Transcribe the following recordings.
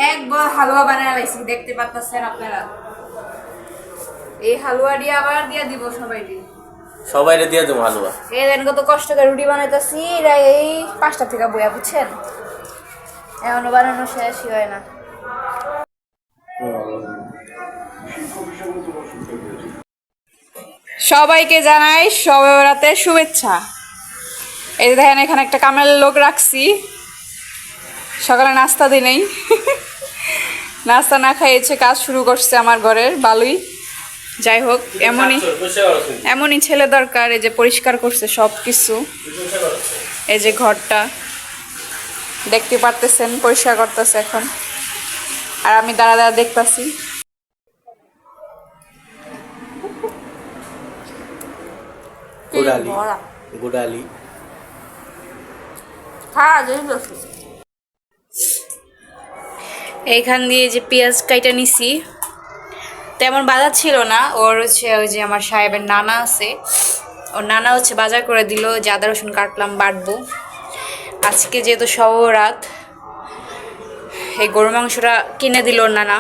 এক বড় হালুয়া বানায় লাইছি, দেখতে পাচ্ছেন আপনারা। এই হালুয়া দিয়ে আবার দিয়া দিব সবাইকে। সবাইরে দিয়ে দেবো হালুয়া। এই দেন কত কষ্ট করে রুটি বানাইতেছি, এরা এই 5টা থেকে বইয়া, বুঝছেন? এখনো বানানো শেষই হয় না। সবাইকে জানাই শবে বরাতের শুভেচ্ছা। এই যে দেখেন, এখানে একটা কামের লোক রাখছি, সকালে নাস্তা দিই নেই। নাস্তা না খাইয়েছে, কাজ শুরু করছে আমার ঘরের। ভালোই, যাই হোক, এমনই ছেলে দরকার। এই যে পরিষ্কার করছে সব কিছু, এই যে ঘরটা দেখতে পারতেছেন, পরিষ্কার করতেছে এখন, আর আমি দাঁড়া দাঁড়া দেখতেছি। গুডালি এইখান দিয়ে যে পেঁয়াজ কাইটা নিছি, তেমন বাজার ছিল না। ওর হচ্ছে ওই যে আমার সাহেবের নানা আছে, ওর নানা হচ্ছে বাজার করে দিল, যে আদা রসুন কাটলাম, বাটবো আজকে যেহেতু সব রাত। এই গরু মাংসটা কিনে দিল ওর নানা,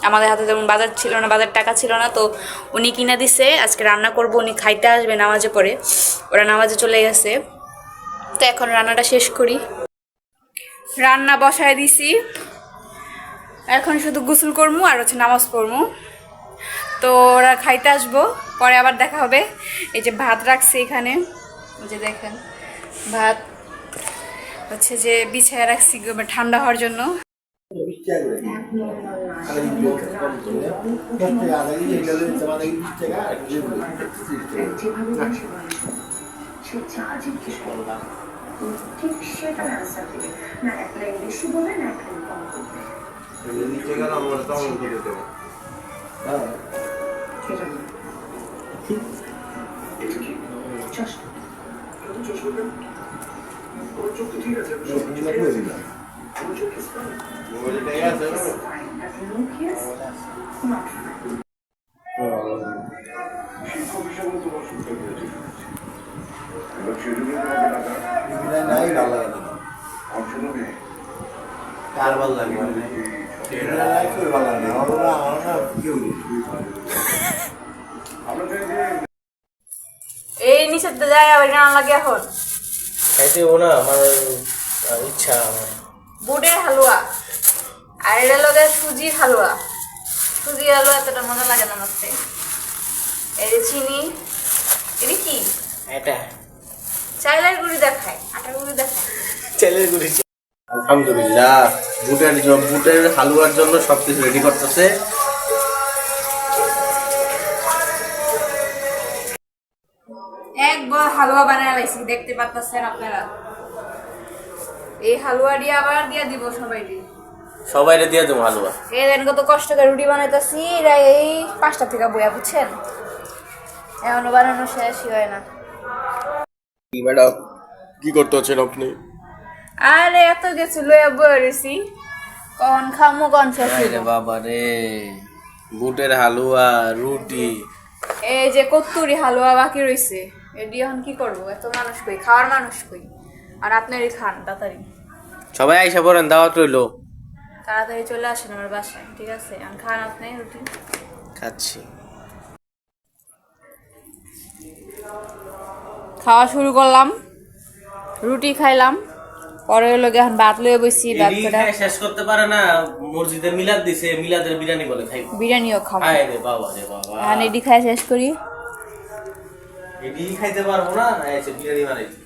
আমাদের হাতে তেমন বাজার ছিল না, বাজার টাকা ছিল না, তো উনি কিনে দিছে। আজকে রান্না করব, উনি খাইতে আসবে নামাজে পড়ে, ওরা নামাজে চলে গেছে। তো এখন রান্নাটা শেষ করি। রান্না বসায় দিছি, এখন শুধু গোসল করবো আর হচ্ছে নামাজ পড়বো। তো ওরা খাইতে আসবো, পরে আবার দেখা হবে। এই যে ভাত রাখছি এখানে, এই যে দেখেন ভাত হচ্ছে যে বিছায় রাখছি ঠান্ডা হওয়ার জন্য। এই নিচে যায় আবার রান্না লাগে এখন খাইতে ও না, আমার ইচ্ছা। আমার বুটের হালুয়া আর এটা লগে সুজির হালুয়া। সুজির হালুয়া এতটা মজা লাগে না আমার। এই যে চিনি, এটা কি? এটা চাইলের গুঁড়ি দেখায়, আটার গুঁড়ি দেখায়, চালের গুঁড়ি। আলহামদুলিল্লাহ, বুটের হালুয়ার জন্য সবকিছু রেডি করতেছে। এক বড় হালুয়া বানায় লাইছি, দেখতে পাচ্ছেন আপনারা। এই হালুয়া দিয়ে আবার দিয়া দিব সবাইকে। সবাইরে দিয়ে দেবো হালুয়া। এই দেন কত কষ্ট করে রুটি বানাইতেছি, এরা এই 5টা থেকে বইয়া, বুঝছেন? এখনো বানানো শেষই হয় না। ম্যাডাম, কি করতে হচ্ছেন আপনি? আরে এত কিছু লইয়া বয়ে রয়েছি, কখন খামো কখন শেষ হইব। বাবা রে, বুটের হালুয়া, রুটি, এই যে কত্তুরি হালুয়া বাকি রয়েছে, এটি এখন কি করবো? এত মানুষ কই, খাওয়ার মানুষ কই? আর আপনারই খান তাড়াতাড়ি। সবাই আইসা পড়েন, দাওয়াত রইলো। তাড়াতাড়ি চলে আসেন আমার বাসায়, ঠিক আছে? আমি খান আপনি রুটি। খাচ্ছি। খাওয়া শুরু করলাম, রুটি খাইলাম, পরে হলো এখন ভাত লয়ে বসছি। ভাত কটা শেষ করতে পারে না, মসজিদে মিলাদ দিছে, মিলাদের বিরিয়ানি বলে খাই। বিরিয়ানিও খাবো। আয় রে বাবা রে বাবা, এখন এডি খাই শেষ করি। এডি খাইতে পারবো না, এসে বিরিয়ানি বানাইছি।